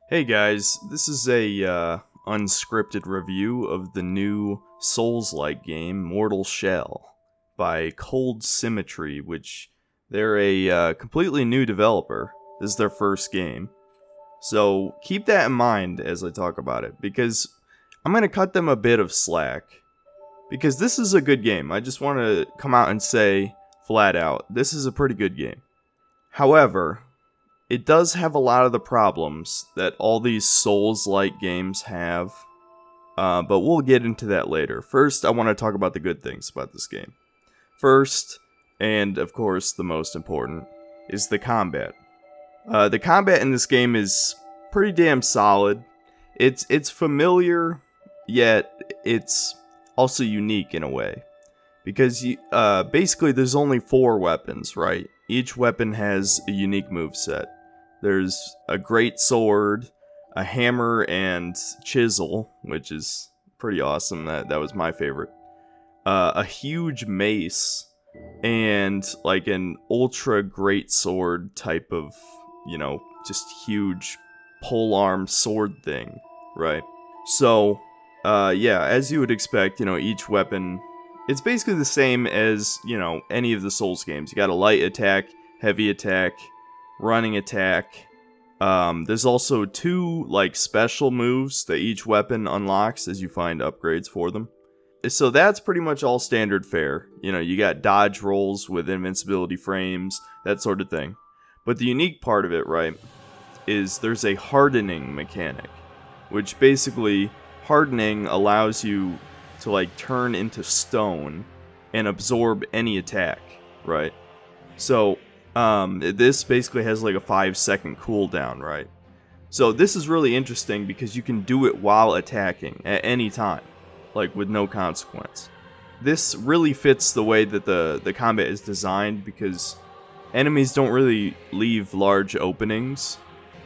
Hey guys, this is a unscripted review of the new Souls-like game Mortal Shell by Cold Symmetry, which they're a completely new developer. This is their first game. So keep that in mind as I talk about it, because I'm going to cut them a bit of slack. Because this is a good game. I just want to come out and say, flat out, this is a pretty good game. However, it does have a lot of the problems that all these Souls-like games have, but we'll get into that later. First, I want to talk about the good things about this game. First, and of course the most important, is the combat. The combat in this game is pretty damn solid. It's familiar, yet it's also unique in a way. Because basically there's only 4 weapons, right? Each weapon has a unique moveset. There's a great sword, a hammer and chisel, which is pretty awesome. That was my favorite. A huge mace, and like an ultra great sword type of, just huge polearm sword thing, right? So, yeah, as you would expect, each weapon, it's basically the same as, any of the Souls games. You got a light attack, heavy attack, running attack. There's also 2 special moves that each weapon unlocks as you find upgrades for them. So that's pretty much all standard fare. You got dodge rolls with invincibility frames, that sort of thing. But the unique part of it, right, is there's a hardening mechanic, which basically hardening allows you to turn into stone and absorb any attack, right? So this basically has a 5-second cooldown, right? So this is really interesting because you can do it while attacking at any time, with no consequence. This really fits the way that the combat is designed because enemies don't really leave large openings.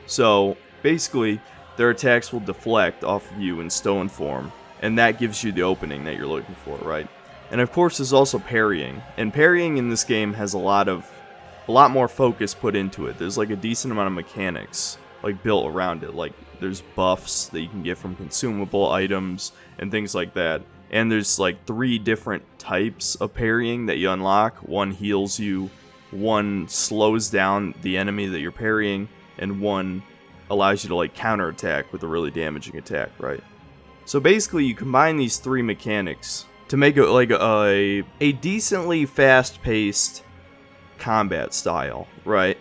So basically their attacks will deflect off of you in stone form, and that gives you the opening that you're looking for, right? And of course there's also parrying, and parrying in this game has a lot more focus put into it. There's a decent amount of mechanics built around it. There's buffs that you can get from consumable items and things like that. And there's 3 different types of parrying that you unlock. One heals you, one slows down the enemy that you're parrying, and one allows you to counterattack with a really damaging attack, right? So basically you combine these 3 mechanics to make it a decently fast-paced combat style, right?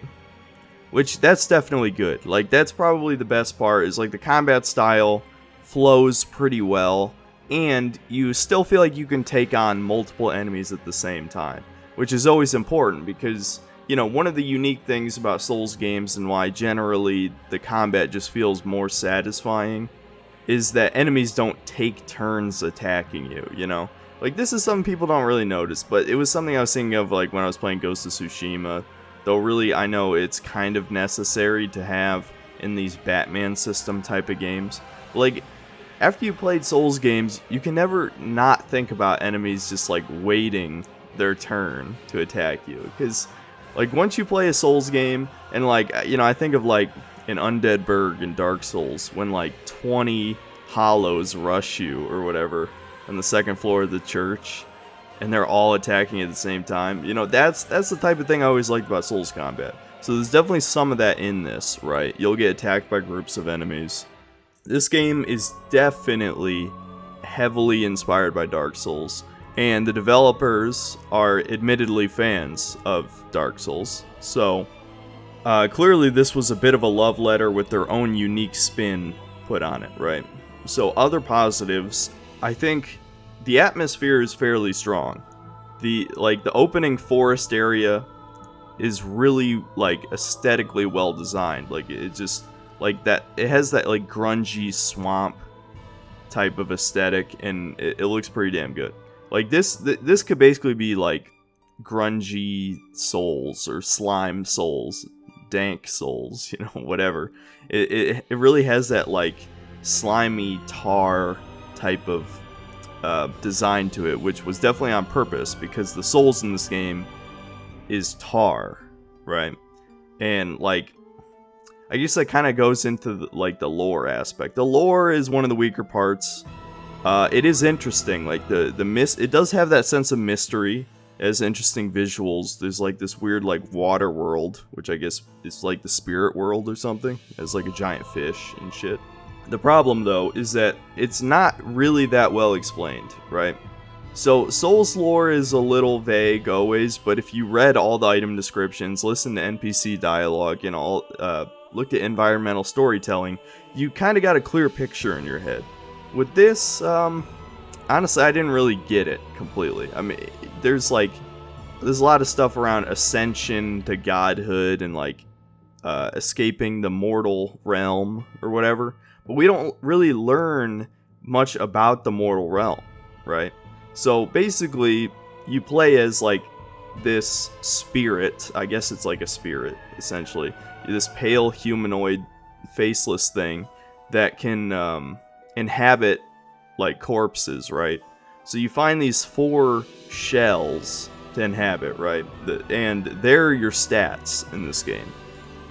Which that's definitely good. That's probably the best part is the combat style flows pretty well, and you still feel like you can take on multiple enemies at the same time, which is always important because one of the unique things about Souls games and why generally the combat just feels more satisfying is that enemies don't take turns attacking you. This is something people don't really notice, but it was something I was thinking of when I was playing Ghost of Tsushima. Though really, I know it's kind of necessary to have in these Batman system type of games. After you played Souls games, you can never not think about enemies just waiting their turn to attack you. Because, once you play a Souls game, and I think of an Undead Burg in Dark Souls, when 20 hollows rush you or whatever on the 2nd floor of the church, and they're all attacking at the same time. That's the type of thing I always liked about Souls combat. So there's definitely some of that in this, right? You'll get attacked by groups of enemies. This game is definitely heavily inspired by Dark Souls, and the developers are admittedly fans of Dark Souls. So clearly this was a bit of a love letter with their own unique spin put on it, right? So other positives, I think the atmosphere is fairly strong. The opening forest area is really aesthetically well designed. It just that it has that grungy swamp type of aesthetic, and it looks pretty damn good. This could basically be grungy Souls or slime Souls, dank Souls, whatever. It really has that slimy tar type of design to it, which was definitely on purpose because the Souls in this game is tar, right? And I guess that kind of goes into the lore aspect. The lore is one of the weaker parts. It is interesting, like it does have that sense of mystery. It has interesting visuals. There's like this weird like water world, which I guess is like the spirit world or something. It's like a giant fish and shit. The problem though is that it's not really that well explained, right? So Souls lore is a little vague always, but if you read all the item descriptions, listen to NPC dialogue, and all looked at environmental storytelling, you kind of got a clear picture in your head. With this, honestly, I didn't really get it completely. I mean, there's a lot of stuff around ascension to godhood and like escaping the mortal realm or whatever, but we don't really learn much about the mortal realm, right? So basically, you play as like this spirit. I guess it's like a spirit, essentially. This pale humanoid, faceless thing that can inhabit like corpses, right? So you find these 4 shells to inhabit, right? And they're your stats in this game.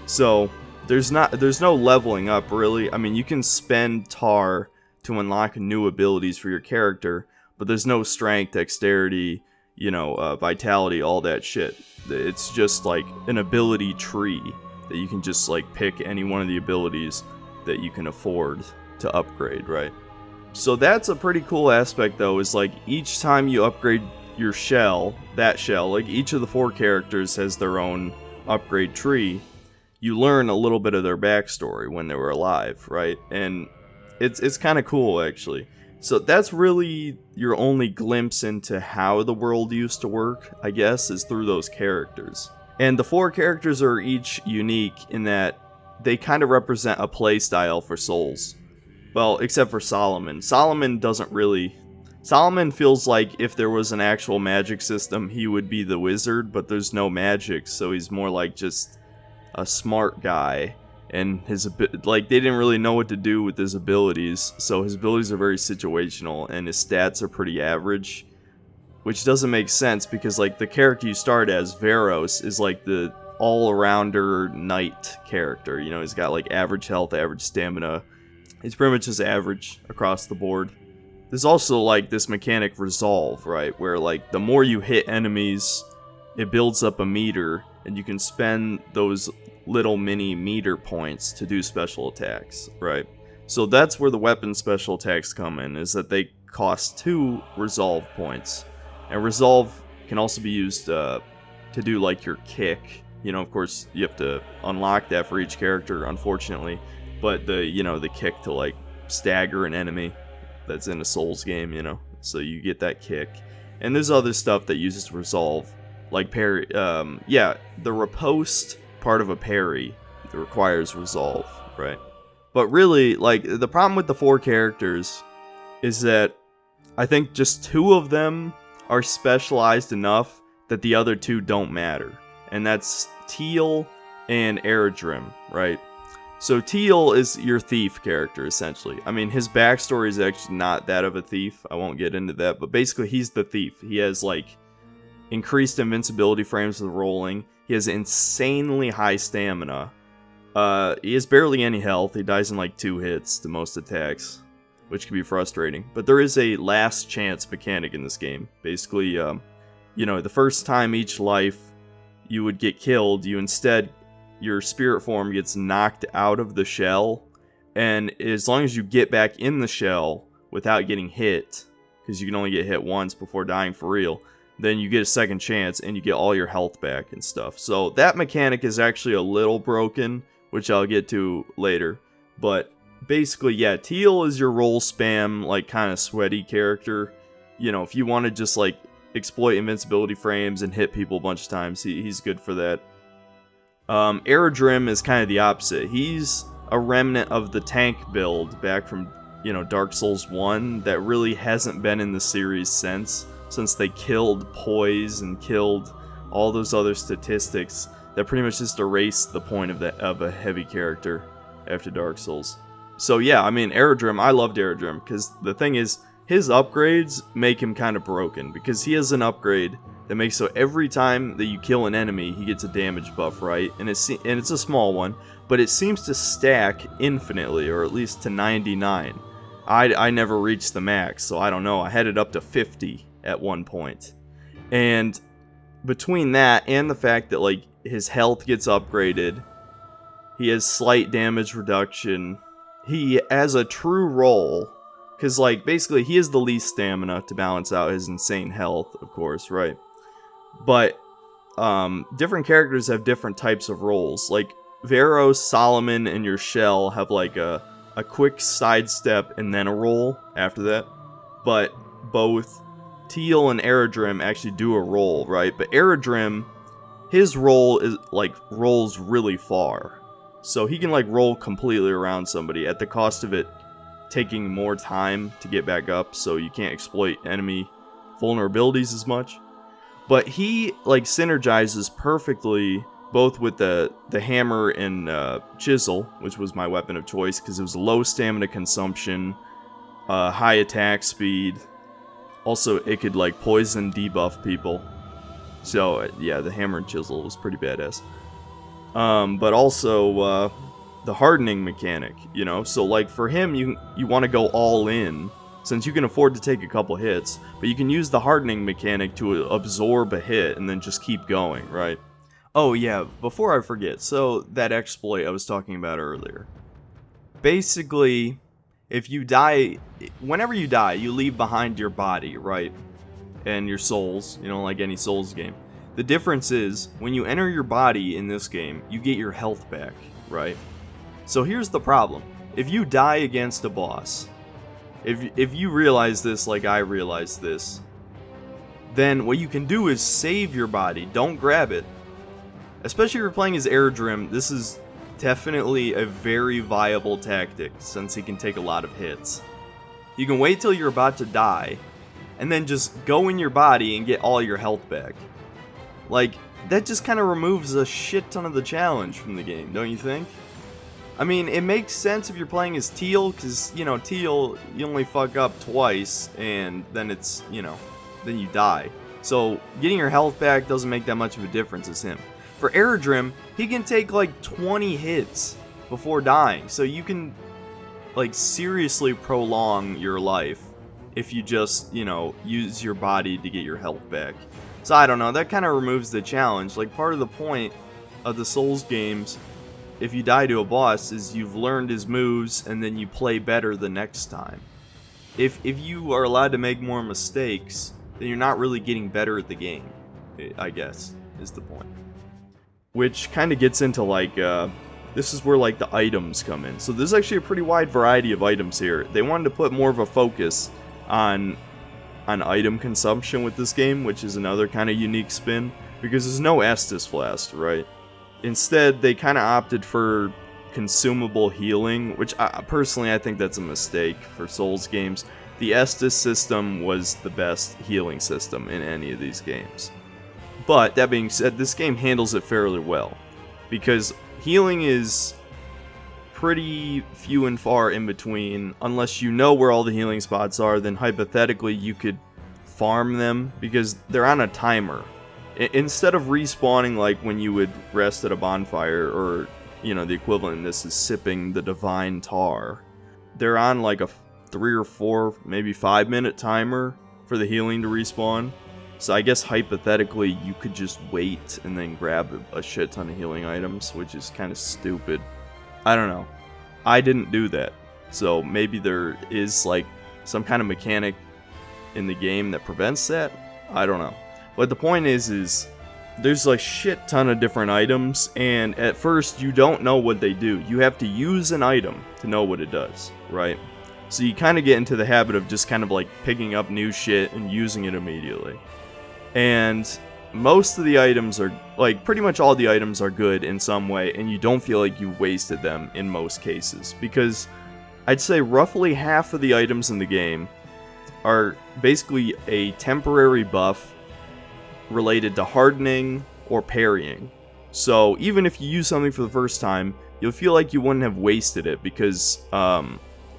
So there's no leveling up really. I mean, you can spend tar to unlock new abilities for your character, but there's no strength, dexterity, vitality, all that shit. It's just like an ability tree that you can just like pick any one of the abilities that you can afford to upgrade, right? So that's a pretty cool aspect though, is like each time you upgrade your shell, like each of the 4 characters has their own upgrade tree. You learn a little bit of their backstory when they were alive, right? And it's kind of cool actually. So that's really your only glimpse into how the world used to work, I guess, is through those characters. And the 4 characters are each unique in that they kind of represent a playstyle for Souls. Well, except for Solomon. Solomon feels like if there was an actual magic system, he would be the wizard, but there's no magic, so he's more like just a smart guy. And they didn't really know what to do with his abilities, so his abilities are very situational, and his stats are pretty average, which doesn't make sense because like the character you start as, Veros, is like the all-arounder knight character. He's got like average health, average stamina. He's pretty much just average across the board. There's also like this mechanic resolve, right, where like the more you hit enemies, it builds up a meter, and you can spend those little mini meter points to do special attacks, right? So that's where the weapon special attacks come in, is that they cost 2 resolve points. And resolve can also be used to do like your kick. Of course, you have to unlock that for each character, unfortunately. But the kick to like stagger an enemy that's in a Souls game, so you get that kick. And there's other stuff that uses resolve, like parry. The riposte part of a parry that requires resolve, right? But really, like, the problem with the 4 characters is that I think just 2 of them are specialized enough that the other 2 don't matter. And that's Teal and Eredrim, right? So Teal is your thief character, essentially. I mean, his backstory is actually not that of a thief. I won't get into that, but basically he's the thief. He has, like, increased invincibility frames with rolling. He has insanely high stamina. He has barely any health. He dies in like 2 hits to most attacks, which can be frustrating. But there is a last chance mechanic in this game. Basically, the first time each life you would get killed, your spirit form gets knocked out of the shell, and as long as you get back in the shell without getting hit, because you can only get hit once before dying for real, then you get a second chance and you get all your health back and stuff. So that mechanic is actually a little broken, which I'll get to later. But basically, yeah, Teal is your roll spam, like, kind of sweaty character. If you want to just, like, exploit invincibility frames and hit people a bunch of times, he's good for that. Eredrim is kind of the opposite. He's a remnant of the tank build back from, Dark Souls 1 that really hasn't been in the series since they killed poise and killed all those other statistics that pretty much just erased the point of a heavy character after Dark Souls. So yeah, I mean, Eredrim, I loved Eredrim, because the thing is, his upgrades make him kind of broken, because he has an upgrade that makes so every time that you kill an enemy, he gets a damage buff, right? And it's a small one, but it seems to stack infinitely, or at least to 99. I never reached the max, so I don't know. I had it up to 50 at one point. And between that and the fact that, like, his health gets upgraded, he has slight damage reduction, he has a true roll, because, like, basically he has the least stamina to balance out his insane health, of course, right? But different characters have different types of rolls. Like, Vero, Solomon, and your Shell have, like, a quick sidestep and then a roll after that. But both Teal and Aerodrim actually do a roll, right? But Aerodrim, his roll is, like, rolls really far. So he can, like, roll completely around somebody at the cost of it taking more time to get back up, so you can't exploit enemy vulnerabilities as much. But he, like, synergizes perfectly both with the hammer and chisel, which was my weapon of choice because it was low stamina consumption, high attack speed. Also, it could, like, poison debuff people. So yeah, the hammer and chisel was pretty badass. But also the hardening mechanic, you know. So, like, for him, you want to go all in, since you can afford to take a couple hits, but you can use the hardening mechanic to absorb a hit and then just keep going, right? Oh yeah, before I forget, so that exploit I was talking about earlier. Basically, if you die, whenever you die, you leave behind your body, right? And your souls, you know, like any Souls game. The difference is, when you enter your body in this game, you get your health back, right? So here's the problem. If you die against a boss, if you realize this like I realized this, then what you can do is save your body. Don't grab it. Especially if you're playing as Aerodrim, this is definitely a very viable tactic, since he can take a lot of hits. You can wait till you're about to die, and then just go in your body and get all your health back. Like, that just kind of removes a shit ton of the challenge from the game, don't you think? I mean, it makes sense if you're playing as Teal, because, you know, Teal, you only fuck up twice, and then it's, you know, then you die. So, getting your health back doesn't make that much of a difference as him. For Aerodrim, he can take, like, 20 hits before dying, so you can, like, seriously prolong your life if you just, you know, use your body to get your health back. So, I don't know, that kind of removes the challenge. Like, part of the point of the Souls games, if you die to a boss, is you've learned his moves and then you play better the next time. If you are allowed to make more mistakes, then you're not really getting better at the game, I guess, is the point. Which kind of gets into, like, this is where, like, the items come in. So there's actually a pretty wide variety of items here. They wanted to put more of a focus on item consumption with this game, which is another kind of unique spin, because there's no Estus Flask, right? Instead, they kind of opted for consumable healing, which personally I think that's a mistake for Souls games. The Estus system was the best healing system in any of these games. But, that being said, this game handles it fairly well, because healing is pretty few and far in between. Unless you know where all the healing spots are, then hypothetically you could farm them, because they're on a timer. Instead of respawning like when you would rest at a bonfire, or, you know, the equivalent in this is sipping the divine tar, they're on like a 3 or 4, maybe 5-minute timer for the healing to respawn. So I guess hypothetically you could just wait and then grab a shit ton of healing items, which is kind of stupid. I don't know. I didn't do that. So maybe there is like some kind of mechanic in the game that prevents that? I don't know. But the point is there's like shit ton of different items, and at first you don't know what they do. You have to use an item to know what it does, right? So you kind of get into the habit of just kind of like picking up new shit and using it immediately. And most of the items are, like, pretty much all the items are good in some way, and you don't feel like you wasted them in most cases. Because I'd say roughly half of the items in the game are basically a temporary buff related to hardening or parrying. So even if you use something for the first time, you'll feel like you wouldn't have wasted it, because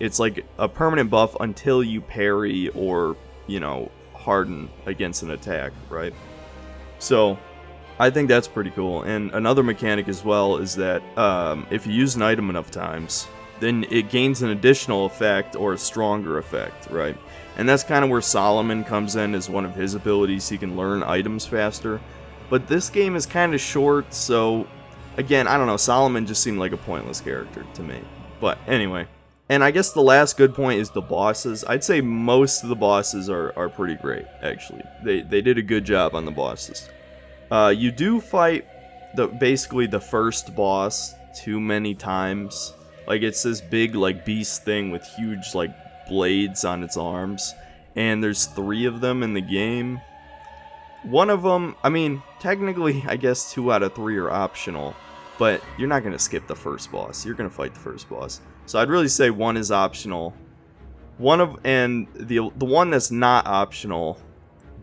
It's like a permanent buff until you parry or, you know, harden against an attack, right? So I think that's pretty cool. And another mechanic as well is that if you use an item enough times, then it gains an additional effect or a stronger effect, right? And that's kind of where Solomon comes in as one of his abilities. He can learn items faster. But this game is kind of short, so again, I don't know, Solomon just seemed like a pointless character to me. But anyway, and I guess the last good point is the bosses. I'd say most of the bosses are pretty great, actually. They did a good job on the bosses. You do fight basically the first boss too many times. Like, it's this big, like, beast thing with huge, like, blades on its arms. And there's 3 of them in the game. One of them, I mean, technically, I guess 2 out of 3 are optional. But you're not going to skip the first boss. You're going to fight the first boss. So I'd really say 1 is optional. And the one that's not optional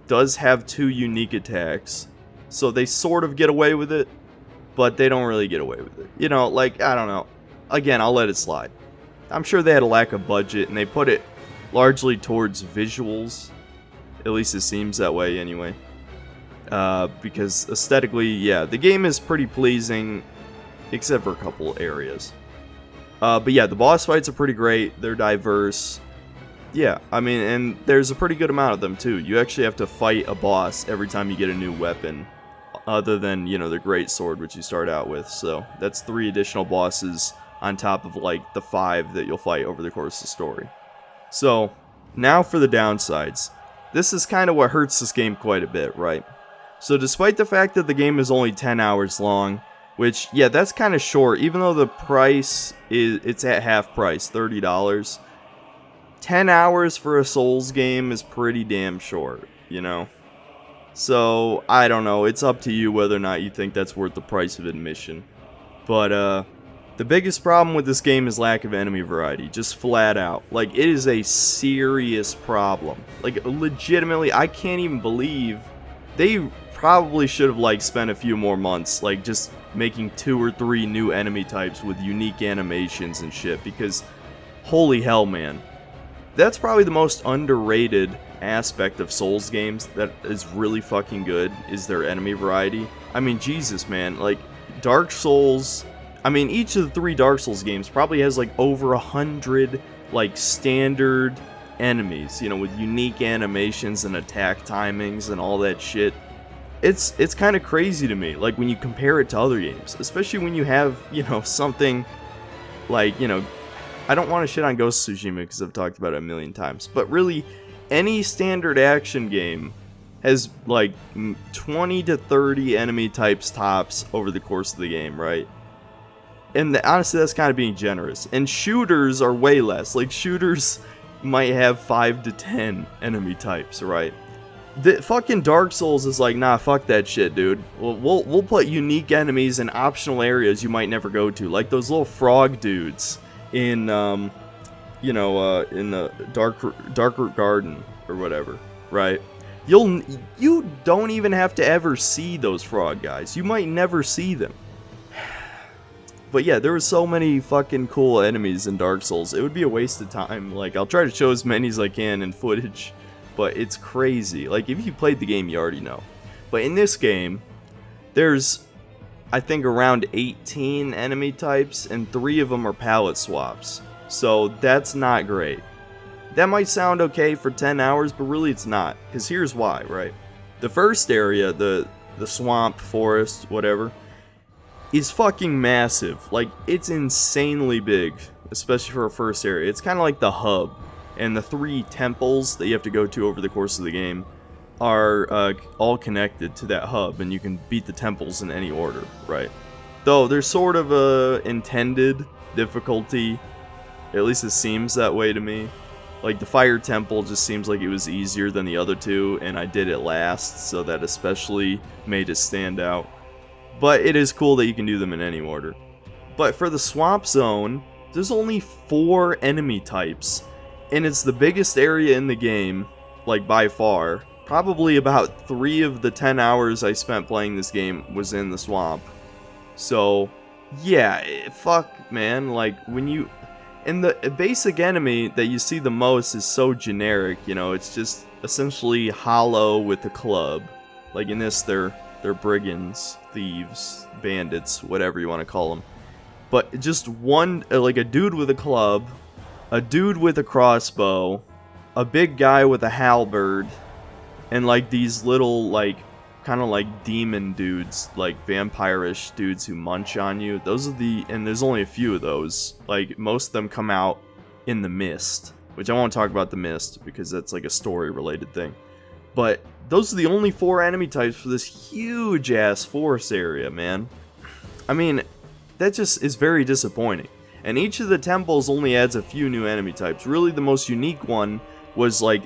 does have 2 unique attacks. So they sort of get away with it, but they don't really get away with it. You know, like, I don't know. Again, I'll let it slide. I'm sure they had a lack of budget, and they put it largely towards visuals. At least it seems that way, anyway. Because aesthetically, yeah, the game is pretty pleasing, except for a couple areas. But yeah, the boss fights are pretty great. They're diverse. Yeah, I mean, and there's a pretty good amount of them, too. You actually have to fight a boss every time you get a new weapon, other than, you know, the great sword, which you start out with. So that's 3 additional bosses on top of, like, the 5 that you'll fight over the course of the story. So, now for the downsides. This is kind of what hurts this game quite a bit, right? So despite the fact that the game is only 10 hours long, which, yeah, that's kind of short, even though the price it's at half price, $30. 10 hours for a Souls game is pretty damn short, you know? So, I don't know, it's up to you whether or not you think that's worth the price of admission. But, the biggest problem with this game is lack of enemy variety, just flat out. Like, it is a serious problem. Like, legitimately, I can't even believe they probably should have, like, spent a few more months, like, just making 2 or 3 new enemy types with unique animations and shit, because holy hell, man. That's probably the most underrated aspect of Souls games that is really fucking good, is their enemy variety. I mean, Jesus, man, like, Dark Souls, I mean, each of the 3 Dark Souls games probably has, like, over 100, like, standard enemies, you know, with unique animations and attack timings and all that shit. It's kind of crazy to me, like, when you compare it to other games, especially when you have, you know, something like, you know, I don't want to shit on Ghost of Tsushima because I've talked about it a million times, but really, any standard action game has, like, 20 to 30 enemy types tops over the course of the game, right? And honestly, that's kind of being generous. And shooters are way less. Like, shooters might have 5 to 10 enemy types, right? The fucking Dark Souls is like, nah, fuck that shit, dude. We'll put unique enemies in optional areas you might never go to, like those little frog dudes in, you know, in the Dark Garden or whatever, right? You don't even have to ever see those frog guys. You might never see them. But yeah, there were so many fucking cool enemies in Dark Souls. It would be a waste of time. Like, I'll try to show as many as I can in footage, but it's crazy. Like, if you played the game, you already know. But in this game, there's, I think, around 18 enemy types, and 3 of them are palette swaps. So that's not great. That might sound okay for 10 hours, but really it's not. Because here's why, right? The first area, the swamp, forest, whatever, is fucking massive. Like, it's insanely big, especially for a first area. It's kind of like the hub, and the 3 temples that you have to go to over the course of the game are all connected to that hub, and you can beat the temples in any order, right? Though there's sort of a intended difficulty, at least it seems that way to me. Like, the fire temple just seems like it was easier than the other 2, and I did it last, so that especially made it stand out. But it is cool that you can do them in any order. But for the swamp zone, there's only 4 enemy types. And it's the biggest area in the game, like, by far. Probably about 3 of the 10 hours I spent playing this game was in the swamp. So, yeah, fuck, man. Like, when you... And the basic enemy that you see the most is so generic, you know, it's just essentially hollow with a club. Like in this, they're brigands, thieves, bandits, whatever you want to call them. But just one, like a dude with a club, a dude with a crossbow, a big guy with a halberd, and like these little, like, kind of like demon dudes, like vampire-ish dudes who munch on you. Those are and there's only a few of those. Like, most of them come out in the mist, which I won't talk about the mist because that's like a story-related thing. But those are the only 4 enemy types for this huge-ass forest area, man. I mean, that just is very disappointing. And each of the temples only adds a few new enemy types. Really, the most unique one was, like,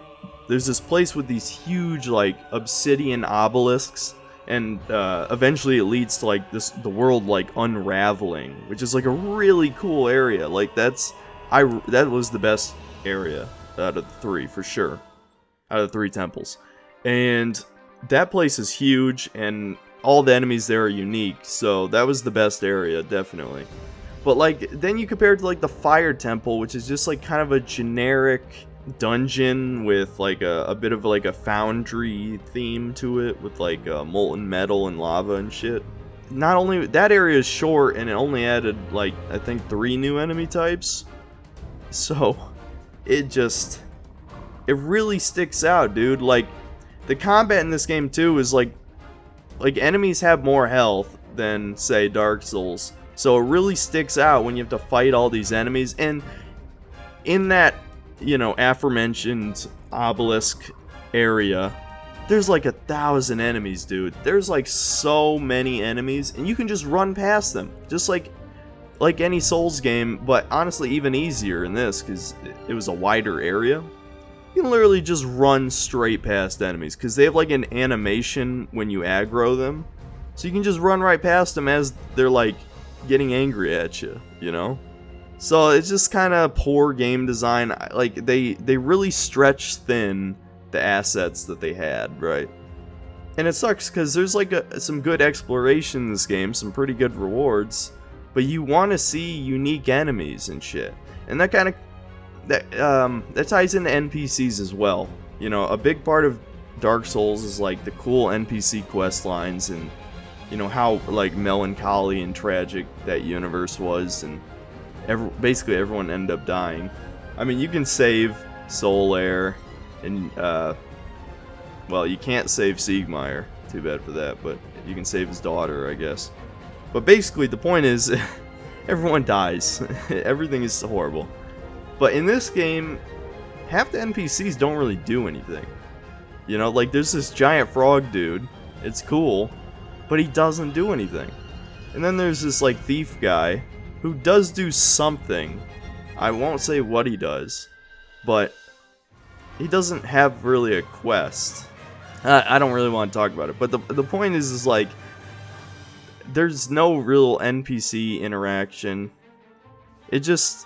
there's this place with these huge, like, obsidian obelisks, and eventually it leads to, like, the world, like, unraveling, which is, like, a really cool area. Like, that was the best area out of the 3, for sure. Out of the 3 temples. And that place is huge, and all the enemies there are unique, so that was the best area, definitely. But, like, then you compare it to, like, the Fire Temple, which is just, like, kind of a generic dungeon with, like, a bit of, like, a foundry theme to it, with, like, molten metal and lava and shit. Not only, that area is short, and it only added, like, I think 3 new enemy types. So, it really sticks out, dude. Like, the combat in this game, too, is, like, enemies have more health than, say, Dark Souls. So it really sticks out when you have to fight all these enemies. And in that, you know, aforementioned obelisk area, there's like 1,000 enemies, dude. There's like so many enemies, and you can just run past them. Just like any Souls game, but honestly even easier in this, because it was a wider area. You can literally just run straight past enemies, because they have like an animation when you aggro them. So you can just run right past them as they're like getting angry at you, you know? So it's just kind of poor game design. Like, they really stretched thin the assets that they had, right? And it sucks because there's like some good exploration in this game, some pretty good rewards, but you want to see unique enemies and shit. And that kind of that ties into NPCs as well. You know, a big part of Dark Souls is like the cool NPC quest lines, and you know how like melancholy and tragic that universe was, and basically everyone ended up dying. I mean, you can save Solaire, and well, you can't save Siegmeyer. Too bad for that, but you can save his daughter, I guess. But basically, the point is, everyone dies. Everything is horrible. But in this game, half the NPCs don't really do anything. You know, like there's this giant frog dude. It's cool, but he doesn't do anything. And then there's this like thief guy who does do something. I won't say what he does, but he doesn't have really a quest. I don't really want to talk about it, but the point is like, there's no real NPC interaction. It just,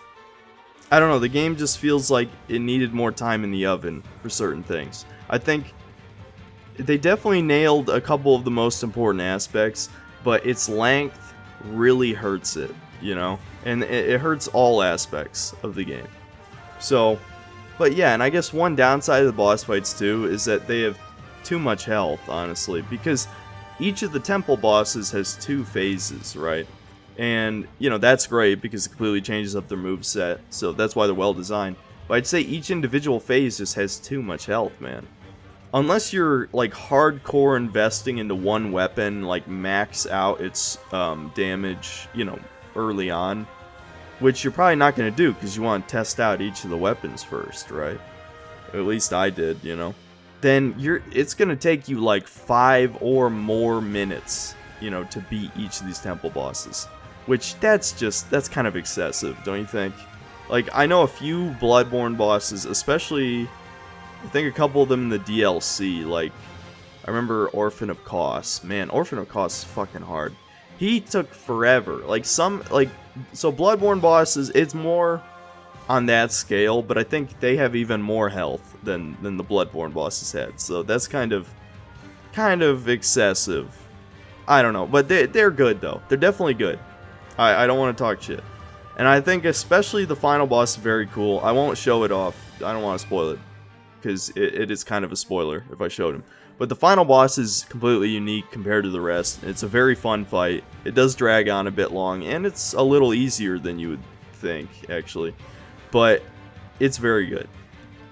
I don't know, the game just feels like it needed more time in the oven for certain things. I think they definitely nailed a couple of the most important aspects, but its length really hurts it, you know? And it hurts all aspects of the game. So, but yeah, and I guess one downside of the boss fights too is that they have too much health, honestly, because each of the temple bosses has 2 phases, right? And, you know, that's great because it completely changes up their moveset, so that's why they're well designed. But I'd say each individual phase just has too much health, man. Unless you're, like, hardcore investing into one weapon, like, max out its damage, you know, early on, which you're probably not going to do because you want to test out each of the weapons first, right? At least I did, you know? Then it's going to take you, like, 5 or more minutes, you know, to beat each of these temple bosses. Which, that's kind of excessive, don't you think? Like, I know a few Bloodborne bosses, especially, I think a couple of them in the DLC, like, I remember Orphan of Kos. Man, Orphan of Kos is fucking hard. He took forever. Like, so Bloodborne bosses, it's more on that scale, but I think they have even more health than the Bloodborne bosses had. So that's kind of excessive. I don't know, but they're good, though. They're definitely good. I don't want to talk shit. And I think especially the final boss is very cool. I won't show it off. I don't want to spoil it, because it is kind of a spoiler if I showed him. But the final boss is completely unique compared to the rest. It's a very fun fight. It does drag on a bit long, and it's a little easier than you would think, actually. But it's very good.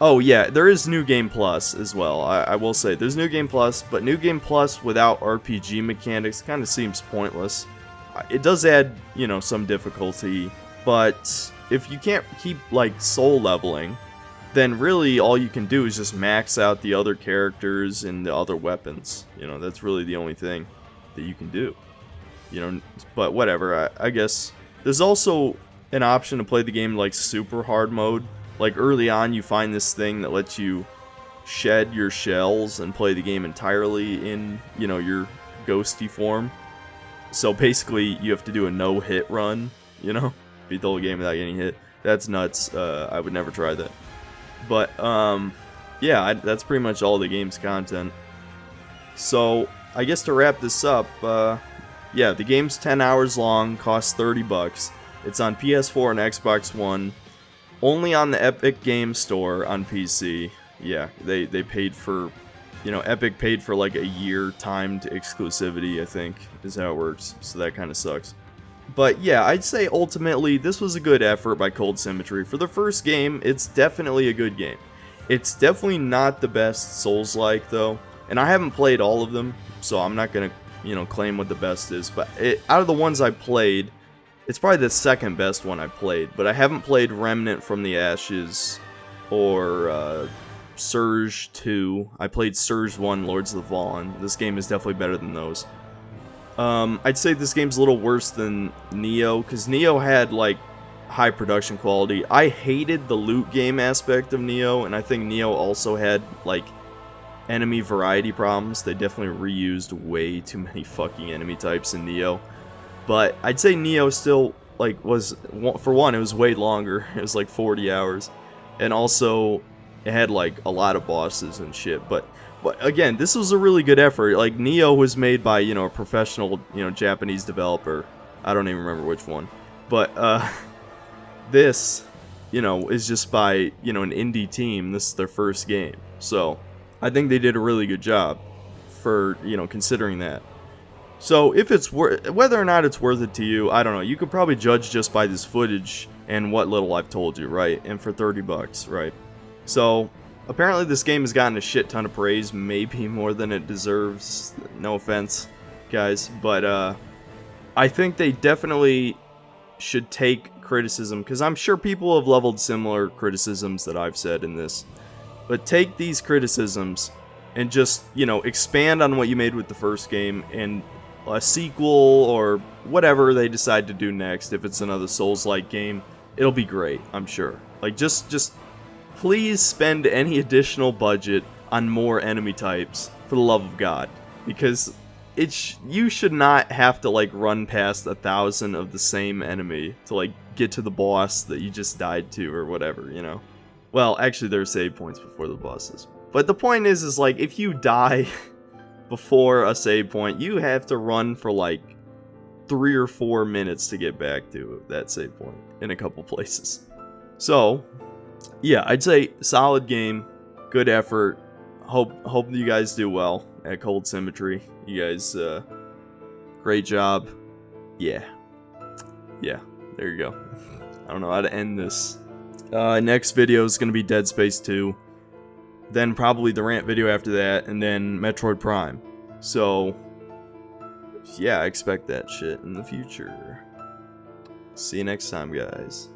Oh yeah, there is New Game Plus as well. I will say, there's New Game Plus, but New Game Plus without RPG mechanics kind of seems pointless. It does add, you know, some difficulty, but if you can't keep, like, soul leveling, then really all you can do is just max out the other characters and the other weapons. You know, that's really the only thing that you can do. You know, but whatever, I guess. There's also an option to play the game like super hard mode. Like early on you find this thing that lets you shed your shells and play the game entirely in, you know, your ghosty form. So basically you have to do a no-hit run, you know? Beat the whole game without getting hit. That's nuts. I would never try that. But, yeah, that's pretty much all the game's content. So, I guess to wrap this up, yeah, the game's 10 hours long, costs $30. It's on PS4 and Xbox One. Only on the Epic Game Store on PC. Yeah, they paid for, you know, Epic paid for like a year timed exclusivity, I think, is how it works. So that kind of sucks. But yeah, I'd say ultimately this was a good effort by Cold Symmetry. For the first game, it's definitely a good game. It's definitely not the best Souls-like though, and I haven't played all of them, so I'm not gonna, you know, claim what the best is. But out of the ones I played, it's probably the second best one I played. But I haven't played Remnant from the Ashes or Surge 2. I played Surge 1, Lords of the Fallen. This game is definitely better than those. I'd say this game's a little worse than Neo, because Neo had, like, high production quality. I hated the loot game aspect of Neo, and I think Neo also had, like, enemy variety problems. They definitely reused way too many fucking enemy types in Neo. But I'd say Neo still, like, was, for one, it was way longer. It was, like, 40 hours. And also, it had, like, a lot of bosses and shit, but again, this was a really good effort. Like, Neo was made by, you know, a professional, you know, Japanese developer. I don't even remember which one. But, this, you know, is just by, you know, an indie team. This is their first game. So, I think they did a really good job for, you know, considering that. So, if it's whether or not it's worth it to you, I don't know. You could probably judge just by this footage and what little I've told you, right? And for $30, right? So, apparently this game has gotten a shit ton of praise, maybe more than it deserves. No offense, guys, but I think they definitely should take criticism, because I'm sure people have leveled similar criticisms that I've said in this. But take these criticisms and just, you know, expand on what you made with the first game, and a sequel or whatever they decide to do next, if it's another Souls-like game, it'll be great, I'm sure. Like, just please spend any additional budget on more enemy types, for the love of God. Because you should not have to, like, run past 1,000 of the same enemy to, like, get to the boss that you just died to or whatever, you know? Well, actually there are save points before the bosses. But the point is like, if you die before a save point, you have to run for, like, 3 or 4 minutes to get back to that save point in a couple places. So, yeah, I'd say solid game, good effort. Hope you guys do well at Cold Symmetry. You guys, great job. Yeah, there you go. I don't know how to end this. Next video is gonna be Dead Space 2. Then probably the rant video after that, and then Metroid Prime. So, yeah, I expect that shit in the future. See you next time, guys.